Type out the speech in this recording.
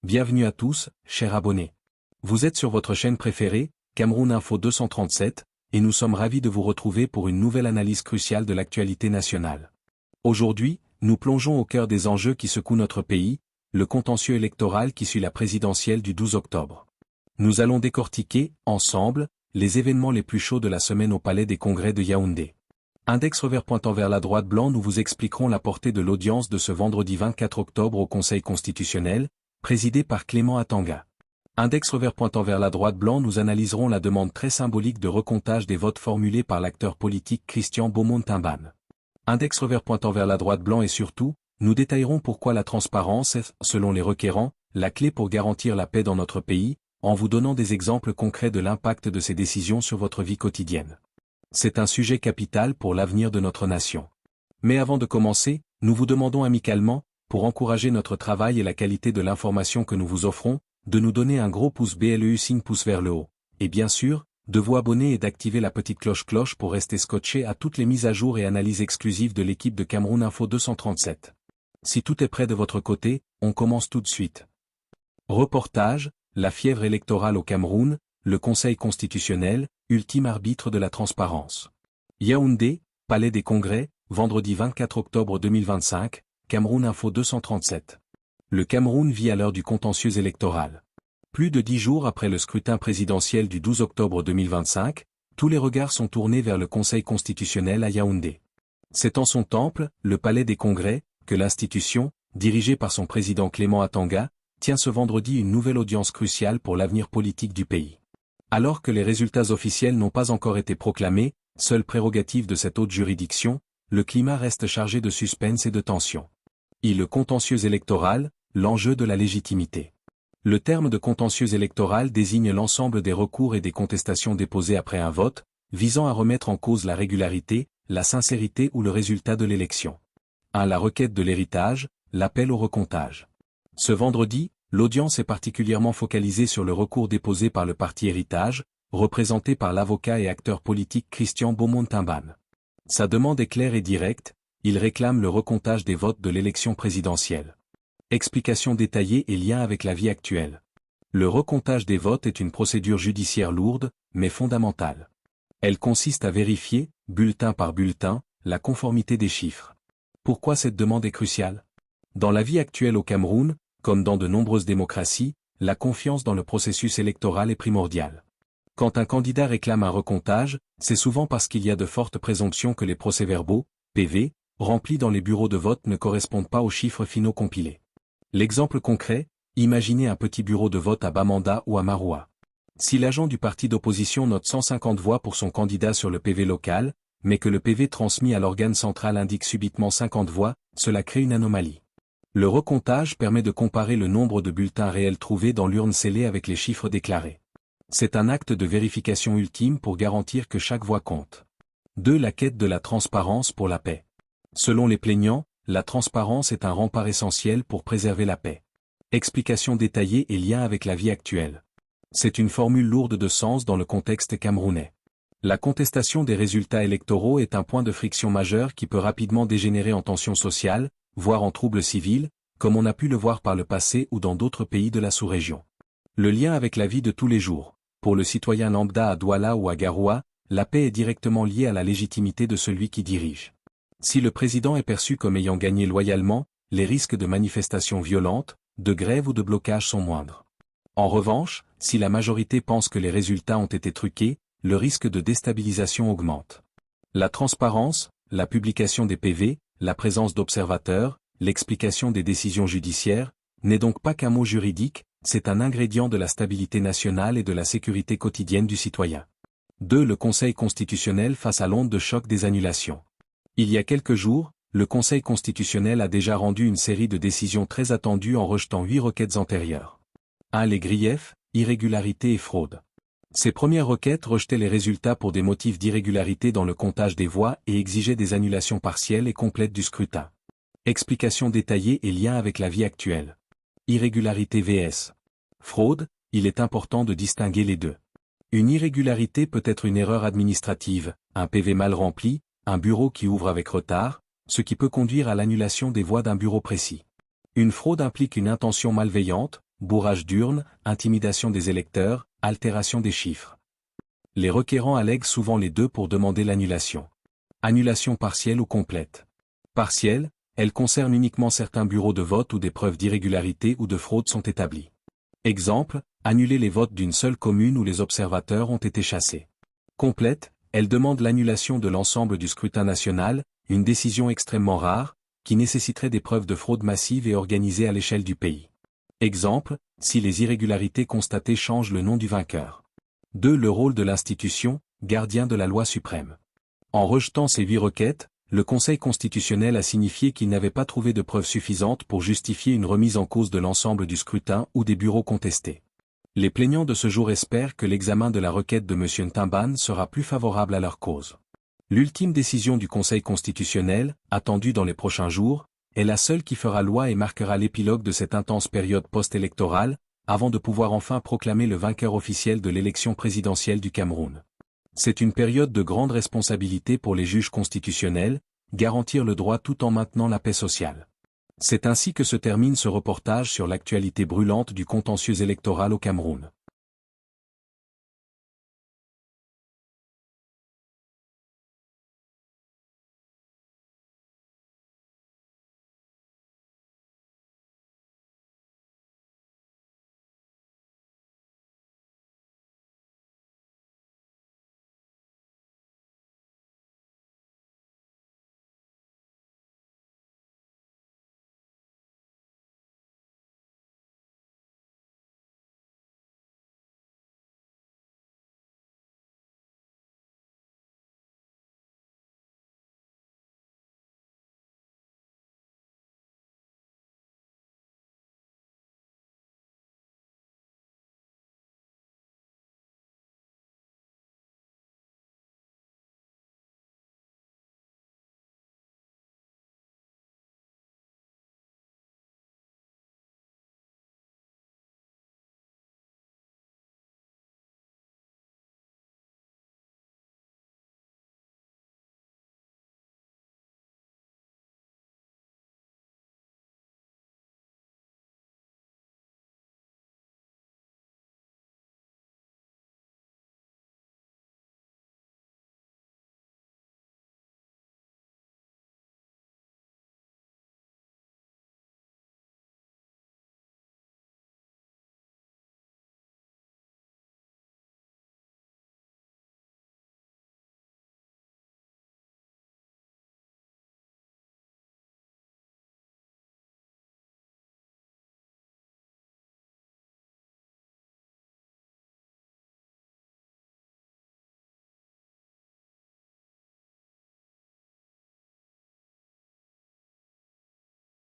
Bienvenue à tous, chers abonnés. Vous êtes sur votre chaîne préférée, Cameroun Info 237, et nous sommes ravis de vous retrouver pour une nouvelle analyse cruciale de l'actualité nationale. Aujourd'hui, nous plongeons au cœur des enjeux qui secouent notre pays, le contentieux électoral qui suit la présidentielle du 12 octobre. Nous allons décortiquer, ensemble, les événements les plus chauds de la semaine au Palais des Congrès de Yaoundé. Index revers pointant vers la droite blanc, nous vous expliquerons la portée de l'audience de ce vendredi 24 octobre au Conseil constitutionnel, présidé par Clément Atanga. Index revers pointant vers la droite blanc, nous analyserons la demande très symbolique de recomptage des votes formulée par l'acteur politique Christian Beaumont-Timbane. Index revers pointant vers la droite blanc et surtout, nous détaillerons pourquoi la transparence est, selon les requérants, la clé pour garantir la paix dans notre pays, en vous donnant des exemples concrets de l'impact de ces décisions sur votre vie quotidienne. C'est un sujet capital pour l'avenir de notre nation. Mais avant de commencer, nous vous demandons amicalement, pour encourager notre travail et la qualité de l'information que nous vous offrons, de nous donner un gros pouce bleu signe pouce vers le haut. Et bien sûr, de vous abonner et d'activer la petite cloche pour rester scotché à toutes les mises à jour et analyses exclusives de l'équipe de Cameroun Info 237. Si tout est prêt de votre côté, on commence tout de suite. Reportage, la fièvre électorale au Cameroun, le Conseil constitutionnel, ultime arbitre de la transparence. Yaoundé, Palais des Congrès, vendredi 24 octobre 2025, Cameroun Info 237. Le Cameroun vit à l'heure du contentieux électoral. Plus de 10 jours après le scrutin présidentiel du 12 octobre 2025, tous les regards sont tournés vers le Conseil constitutionnel à Yaoundé. C'est en son temple, le Palais des Congrès, que l'institution, dirigée par son président Clément Atanga, tient ce vendredi une nouvelle audience cruciale pour l'avenir politique du pays. Alors que les résultats officiels n'ont pas encore été proclamés, seule prérogative de cette haute juridiction, le climat reste chargé de suspense et de tension. Le contentieux électoral, l'enjeu de la légitimité. Le terme de contentieux électoral désigne l'ensemble des recours et des contestations déposées après un vote, visant à remettre en cause la régularité, la sincérité ou le résultat de l'élection. 1. La requête de l'héritage, l'appel au recomptage. Ce vendredi, l'audience est particulièrement focalisée sur le recours déposé par le parti Héritage, représenté par l'avocat et acteur politique Christian Beaumont-Timbane. Sa demande est claire et directe, il réclame le recomptage des votes de l'élection présidentielle. Explication détaillée et lien avec la vie actuelle. Le recomptage des votes est une procédure judiciaire lourde, mais fondamentale. Elle consiste à vérifier, bulletin par bulletin, la conformité des chiffres. Pourquoi cette demande est cruciale? Dans la vie actuelle au Cameroun, comme dans de nombreuses démocraties, la confiance dans le processus électoral est primordiale. Quand un candidat réclame un recomptage, c'est souvent parce qu'il y a de fortes présomptions que les procès-verbaux, PV, remplis dans les bureaux de vote ne correspondent pas aux chiffres finaux compilés. L'exemple concret, imaginez un petit bureau de vote à Bamanda ou à Maroua. Si l'agent du parti d'opposition note 150 voix pour son candidat sur le PV local, mais que le PV transmis à l'organe central indique subitement 50 voix, cela crée une anomalie. Le recomptage permet de comparer le nombre de bulletins réels trouvés dans l'urne scellée avec les chiffres déclarés. C'est un acte de vérification ultime pour garantir que chaque voix compte. 2. La quête de la transparence pour la paix. Selon les plaignants, la transparence est un rempart essentiel pour préserver la paix. Explication détaillée et lien avec la vie actuelle. C'est une formule lourde de sens dans le contexte camerounais. La contestation des résultats électoraux est un point de friction majeur qui peut rapidement dégénérer en tension sociale, voire en troubles civils, comme on a pu le voir par le passé ou dans d'autres pays de la sous-région. Le lien avec la vie de tous les jours. Pour le citoyen lambda à Douala ou à Garoua, la paix est directement liée à la légitimité de celui qui dirige. Si le président est perçu comme ayant gagné loyalement, les risques de manifestations violentes, de grève ou de blocage sont moindres. En revanche, si la majorité pense que les résultats ont été truqués, le risque de déstabilisation augmente. La transparence, la publication des PV, la présence d'observateurs, l'explication des décisions judiciaires, n'est donc pas qu'un mot juridique, c'est un ingrédient de la stabilité nationale et de la sécurité quotidienne du citoyen. 2. Le Conseil constitutionnel face à l'onde de choc des annulations. Il y a quelques jours, le Conseil constitutionnel a déjà rendu une série de décisions très attendues en rejetant 8 requêtes antérieures. 1. Les griefs, irrégularités et fraude. Ces premières requêtes rejetaient les résultats pour des motifs d'irrégularité dans le comptage des voix et exigeaient des annulations partielles et complètes du scrutin. Explication détaillée et lien avec la vie actuelle. Irrégularité vs. fraude, il est important de distinguer les deux. Une irrégularité peut être une erreur administrative, un PV mal rempli, un bureau qui ouvre avec retard, ce qui peut conduire à l'annulation des voix d'un bureau précis. Une fraude implique une intention malveillante, bourrage d'urnes, intimidation des électeurs, altération des chiffres. Les requérants allèguent souvent les deux pour demander l'annulation. Annulation partielle ou complète. Partielle, elle concerne uniquement certains bureaux de vote où des preuves d'irrégularité ou de fraude sont établies. Exemple, annuler les votes d'une seule commune où les observateurs ont été chassés. Complète, elle demande l'annulation de l'ensemble du scrutin national, une décision extrêmement rare, qui nécessiterait des preuves de fraude massive et organisée à l'échelle du pays. Exemple, si les irrégularités constatées changent le nom du vainqueur. 2. Le rôle de l'institution, gardien de la loi suprême. En rejetant ces 8 requêtes, le Conseil constitutionnel a signifié qu'il n'avait pas trouvé de preuves suffisantes pour justifier une remise en cause de l'ensemble du scrutin ou des bureaux contestés. Les plaignants de ce jour espèrent que l'examen de la requête de M. Ntimban sera plus favorable à leur cause. L'ultime décision du Conseil constitutionnel, attendue dans les prochains jours, est la seule qui fera loi et marquera l'épilogue de cette intense période post-électorale, avant de pouvoir enfin proclamer le vainqueur officiel de l'élection présidentielle du Cameroun. C'est une période de grande responsabilité pour les juges constitutionnels, garantir le droit tout en maintenant la paix sociale. C'est ainsi que se termine ce reportage sur l'actualité brûlante du contentieux électoral au Cameroun.